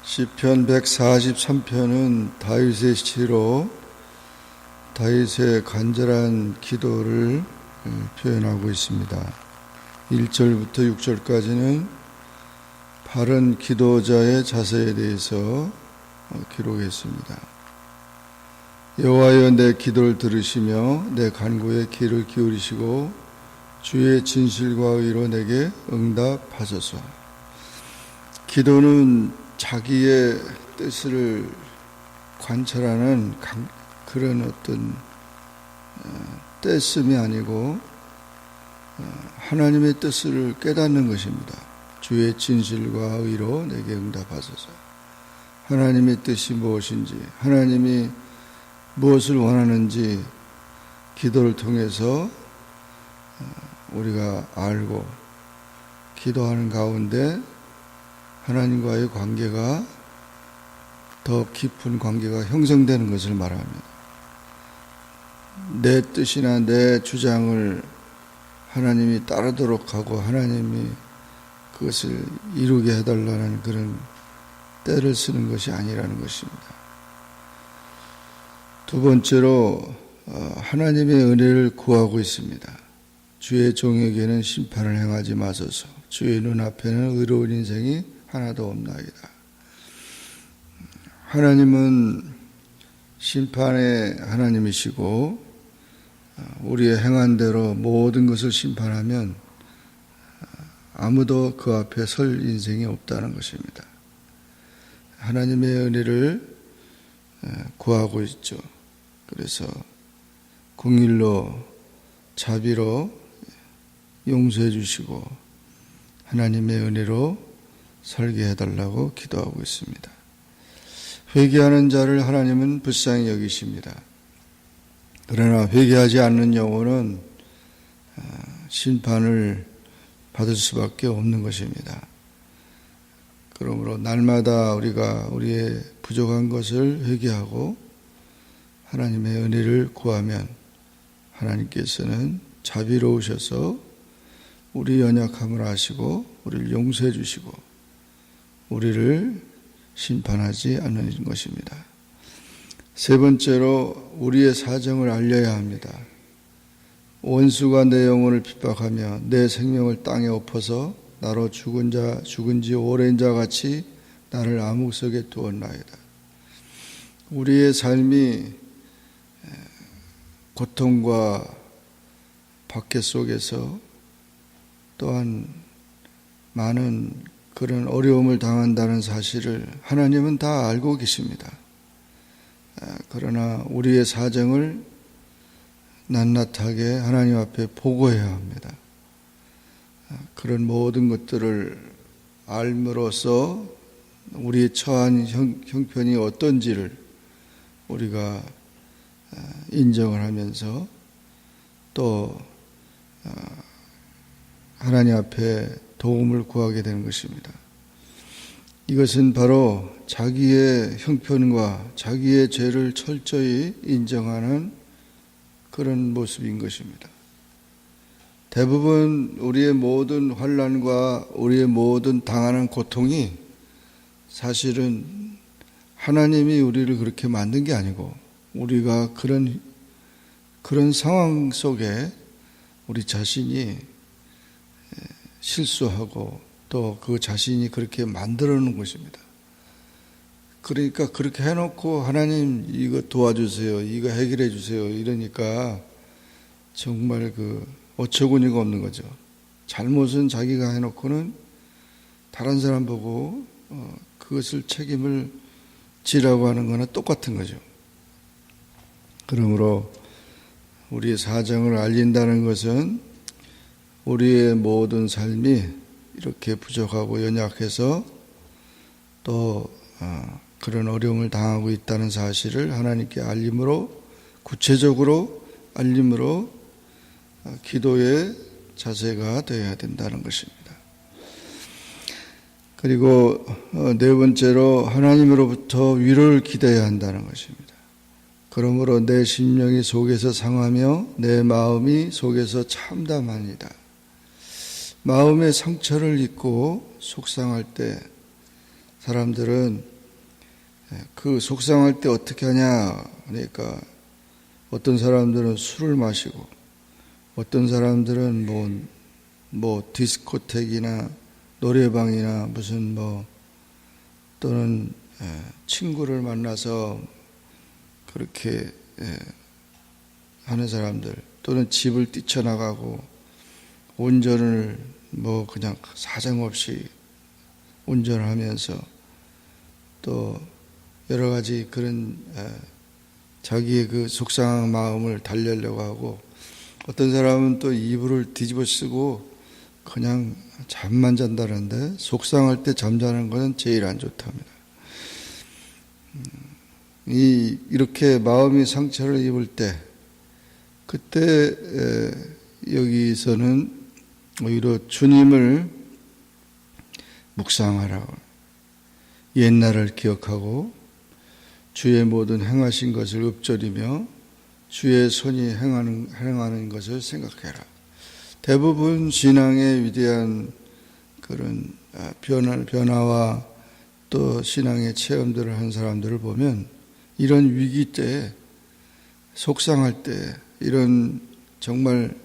시편 143편은 다윗의 시로 다윗의 간절한 기도를 표현하고 있습니다. 1절부터 6절까지는 바른 기도자의 자세에 대해서 기록했습니다. 여호와여, 내 기도를 들으시며 내 간구에 귀를 기울이시고 주의 진실과 의로 내게 응답하소서. 기도는 자기의 뜻을 관찰하는 그런 어떤 떼씀이 아니고 하나님의 뜻을 깨닫는 것입니다. 주의 진실과 의로 내게 응답하소서. 하나님의 뜻이 무엇인지, 하나님이 무엇을 원하는지 기도를 통해서 우리가 알고 기도하는 가운데 하나님과의 관계가 더 깊은 관계가 형성되는 것을 말합니다. 내 뜻이나 내 주장을 하나님이 따르도록 하고 하나님이 그것을 이루게 해달라는 그런 때를 쓰는 것이 아니라는 것입니다. 두 번째로 하나님의 은혜를 구하고 있습니다. 주의 종에게는 심판을 행하지 마소서. 주의 눈앞에는 의로운 인생이 하나도 없나이다. 하나님은 심판의 하나님이시고 우리의 행한 대로 모든 것을 심판하면 아무도 그 앞에 설 인생이 없다는 것입니다. 하나님의 은혜를 구하고 있죠. 그래서 긍휼로 자비로 용서해 주시고 하나님의 은혜로 살게 해달라고 기도하고 있습니다. 회개하는 자를 하나님은 불쌍히 여기십니다. 그러나 회개하지 않는 영혼은 심판을 받을 수밖에 없는 것입니다. 그러므로 날마다 우리가 우리의 부족한 것을 회개하고 하나님의 은혜를 구하면 하나님께서는 자비로우셔서 우리 연약함을 아시고 우리를 용서해 주시고 우리를 심판하지 않는 것입니다. 세 번째로 우리의 사정을 알려야 합니다. 원수가 내 영혼을 핍박하며 내 생명을 땅에 엎어서 나로 죽은 지 오랜 자 같이 나를 암흑 속에 두었나이다. 우리의 삶이 고통과 박해 속에서 또한 많은 그런 어려움을 당한다는 사실을 하나님은 다 알고 계십니다. 그러나 우리의 사정을 낱낱하게 하나님 앞에 보고해야 합니다. 그런 모든 것들을 알므로써 우리의 처한 형편이 어떤지를 우리가 인정을 하면서 또 하나님 앞에 도움을 구하게 되는 것입니다. 이것은 바로 자기의 형편과 자기의 죄를 철저히 인정하는 그런 모습인 것입니다. 대부분 우리의 모든 환난과 우리의 모든 당하는 고통이 사실은 하나님이 우리를 그렇게 만든 게 아니고 우리가 그런 상황 속에 우리 자신이 실수하고 또 그 자신이 그렇게 만들어 놓은 것입니다. 그러니까 그렇게 해놓고 하나님 이거 도와주세요, 이거 해결해 주세요 이러니까 정말 어처구니가 없는 거죠. 잘못은 자기가 해놓고는 다른 사람 보고 그것을 책임을 지라고 하는 거나 똑같은 거죠. 그러므로 우리의 사정을 알린다는 것은 우리의 모든 삶이 이렇게 부족하고 연약해서 또 그런 어려움을 당하고 있다는 사실을 하나님께 알림으로, 구체적으로 알림으로 기도의 자세가 되어야 된다는 것입니다. 그리고 네 번째로 하나님으로부터 위로를 기대해야 한다는 것입니다. 그러므로 내 심령이 속에서 상하며 내 마음이 속에서 참담하니라. 마음의 상처를 입고 속상할 때 사람들은 그 속상할 때 어떻게 하냐, 그러니까 어떤 사람들은 술을 마시고 어떤 사람들은 뭐 디스코텍이나 노래방이나 무슨 또는 친구를 만나서 그렇게 하는 사람들, 또는 집을 뛰쳐나가고 운전을 그냥 사정없이 운전하면서 또 여러 가지 그런 자기의 그 속상한 마음을 달래려고 하고, 어떤 사람은 또 이불을 뒤집어 쓰고 그냥 잠만 잔다는데, 속상할 때 잠자는 것은 제일 안 좋답니다. 이렇게 마음이 상처를 입을 때, 그때 여기서는 오히려 주님을 묵상하라고, 옛날을 기억하고 주의 모든 행하신 것을 읊조리며 주의 손이 행하는 것을 생각해라. 대부분 신앙의 위대한 그런 변화와 또 신앙의 체험들을 한 사람들을 보면, 이런 위기 때, 속상할 때, 이런 정말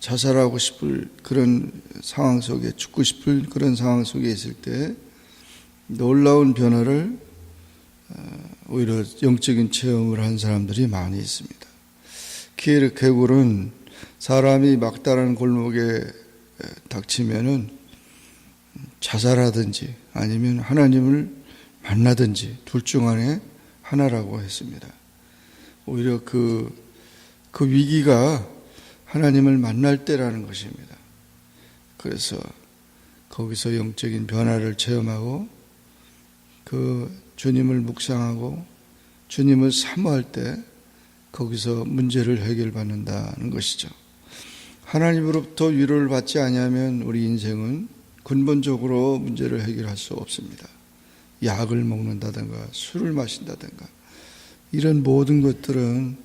자살하고 싶을 그런 상황 속에, 죽고 싶을 그런 상황 속에 있을 때 놀라운 변화를, 오히려 영적인 체험을 한 사람들이 많이 있습니다. 키에르케고르는 사람이 막다른 골목에 닥치면은 자살하든지 아니면 하나님을 만나든지 둘 중 안에 하나라고 했습니다. 오히려 그 위기가 하나님을 만날 때라는 것입니다. 그래서 거기서 영적인 변화를 체험하고 그 주님을 묵상하고 주님을 사모할 때 거기서 문제를 해결받는다는 것이죠. 하나님으로부터 위로를 받지 아니하면 우리 인생은 근본적으로 문제를 해결할 수 없습니다. 약을 먹는다든가 술을 마신다든가 이런 모든 것들은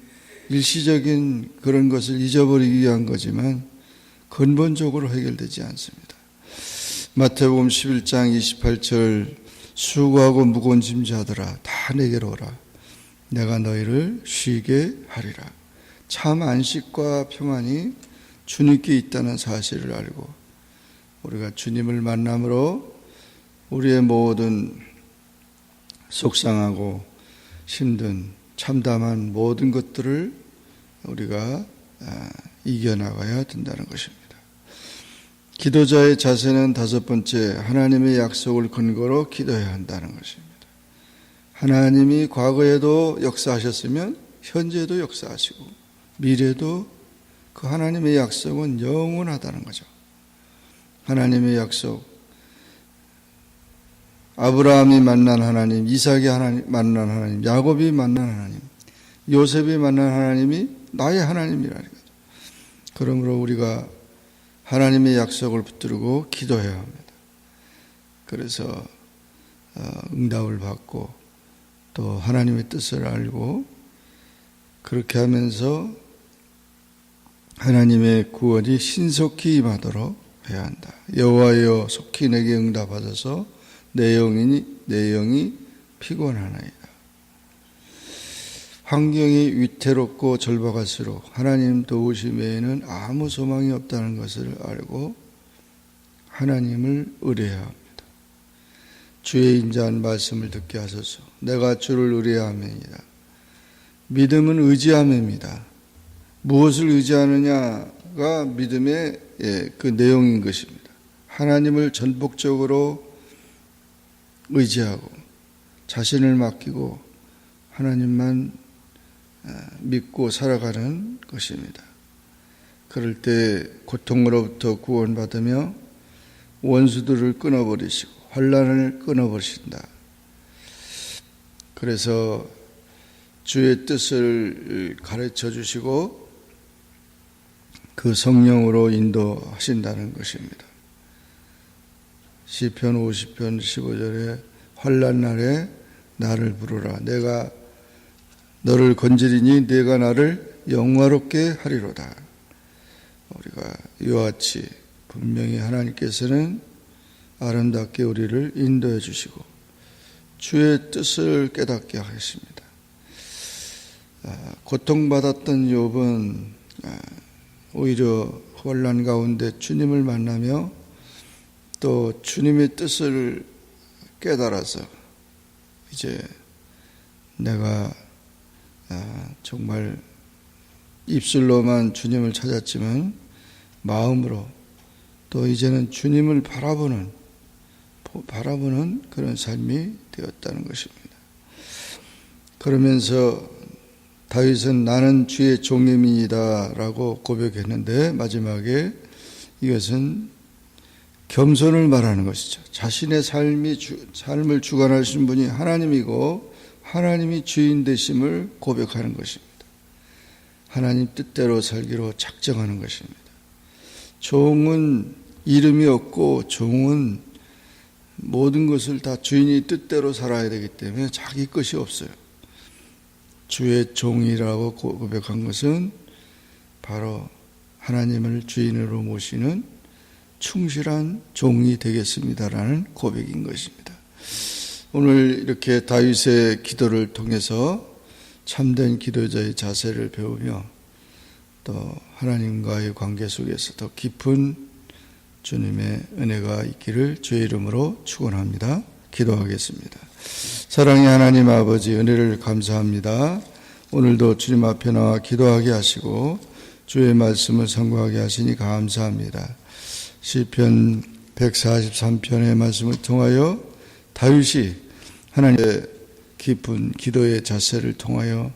일시적인 그런 것을 잊어버리기 위한 거지만 근본적으로 해결되지 않습니다. 마태복음 11장 28절, 수고하고 무거운 짐자들아 다 내게로 오라. 내가 너희를 쉬게 하리라. 참 안식과 평안이 주님께 있다는 사실을 알고 우리가 주님을 만남으로 우리의 모든 속상하고 힘든 참담한 모든 것들을 우리가 이겨나가야 된다는 것입니다. 기도자의 자세는 다섯 번째, 하나님의 약속을 근거로 기도해야 한다는 것입니다. 하나님이 과거에도 역사하셨으면 현재도 역사하시고 미래도 그 하나님의 약속은 영원하다는 거죠. 하나님의 약속, 아브라함이 만난 하나님, 이삭이 만난 하나님, 야곱이 만난 하나님, 요셉이 만난 하나님이 나의 하나님이라는 거죠. 그러므로 우리가 하나님의 약속을 붙들고 기도해야 합니다. 그래서 응답을 받고 또 하나님의 뜻을 알고 그렇게 하면서 하나님의 구원이 신속히 임하도록 해야 한다. 여호와여 속히 내게 응답하소서 내 영이 피곤하나이다. 환경이 위태롭고 절박할수록 하나님 도우심 외에는 아무 소망이 없다는 것을 알고 하나님을 의뢰해야 합니다. 주의 인자한 말씀을 듣게 하소서. 내가 주를 의뢰함이니이다. 믿음은 의지함입니다. 무엇을 의지하느냐가 믿음의 그 내용인 것입니다. 하나님을 전폭적으로 의지하고 자신을 맡기고 하나님만 믿고 살아가는 것입니다. 그럴 때 고통으로부터 구원받으며 원수들을 끊어버리시고 환난을 끊어버리신다. 그래서 주의 뜻을 가르쳐 주시고 그 성령으로 인도하신다는 것입니다. 시편 50편 15절에 환난 날에 나를 부르라. 내가 너를 건지리니 내가 나를 영화롭게 하리로다. 우리가 이와 같이 분명히 하나님께서는 아름답게 우리를 인도해 주시고 주의 뜻을 깨닫게 하십니다. 고통받았던 욥은 오히려 혼란 가운데 주님을 만나며 또 주님의 뜻을 깨달아서 이제 내가 정말 입술로만 주님을 찾았지만 마음으로 또 이제는 주님을 바라보는 그런 삶이 되었다는 것입니다. 그러면서 다윗은 나는 주의 종임이다 라고 고백했는데 마지막에 이것은 겸손을 말하는 것이죠. 자신의 삶을 주관하신 분이 하나님이고 하나님이 주인 되심을 고백하는 것입니다. 하나님 뜻대로 살기로 작정하는 것입니다. 종은 이름이 없고 종은 모든 것을 다 주인이 뜻대로 살아야 되기 때문에 자기 것이 없어요. 주의 종이라고 고백한 것은 바로 하나님을 주인으로 모시는 충실한 종이 되겠습니다라는 고백인 것입니다. 오늘 이렇게 다윗의 기도를 통해서 참된 기도자의 자세를 배우며 또 하나님과의 관계 속에서 더 깊은 주님의 은혜가 있기를 주의 이름으로 축원합니다. 기도하겠습니다. 사랑의 하나님 아버지, 은혜를 감사합니다. 오늘도 주님 앞에 나와 기도하게 하시고 주의 말씀을 상고하게 하시니 감사합니다. 시편 143편의 말씀을 통하여 다윗이 하나님의 깊은 기도의 자세를 통하여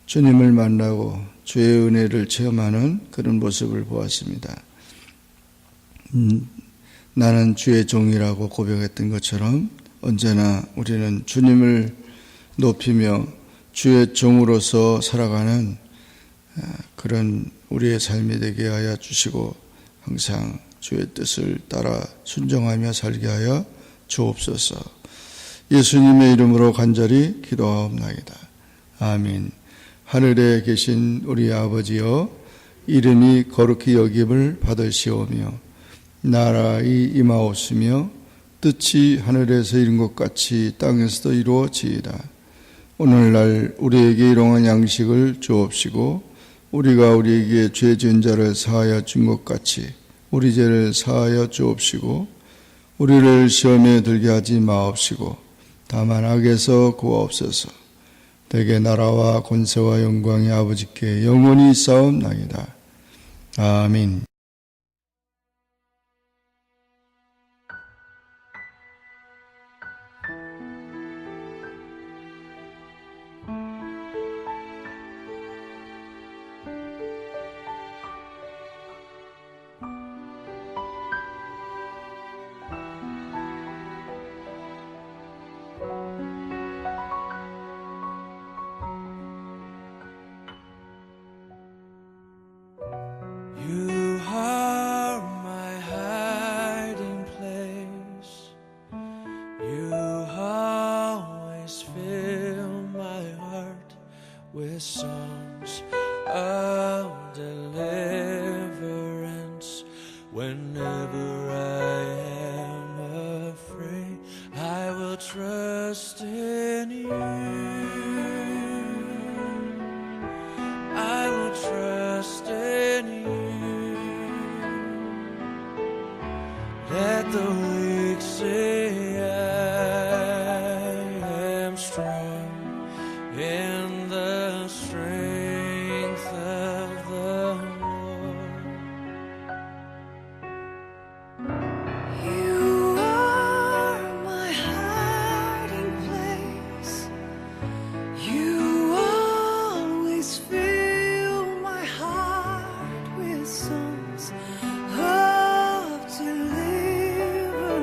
주님을 만나고 주의 은혜를 체험하는 그런 모습을 보았습니다. 나는 주의 종이라고 고백했던 것처럼 언제나 우리는 주님을 높이며 주의 종으로서 살아가는 그런 우리의 삶이 되게 하여 주시고 항상 주의 뜻을 따라 순종하며 살게 하여 주옵소서. 예수님의 이름으로 간절히 기도하옵나이다. 아멘. 하늘에 계신 우리 아버지여, 이름이 거룩히 여김을 받으시오며 나라의 임하옵시며 뜻이 하늘에서 이룬 것 같이 땅에서도 이루어지이다. 오늘날 우리에게 일용할 양식을 주옵시고 우리가 우리에게 죄 지은 자를 사하여 준 것 같이 우리 죄를 사하여 주옵시고 우리를 시험에 들게 하지 마옵시고 다만 악에서 구하옵소서. 대개 나라와 권세와 영광이 아버지께 영원히 있사옵나이다. 아멘. You are my hiding place. You always fill my heart with songs of deliverance. Whenever I am afraid, I will trust in you. I will trust in you. Let the weak say I am strong in the strength of the Lord. You are my hiding place. You always fill my heart with songs of deliverance.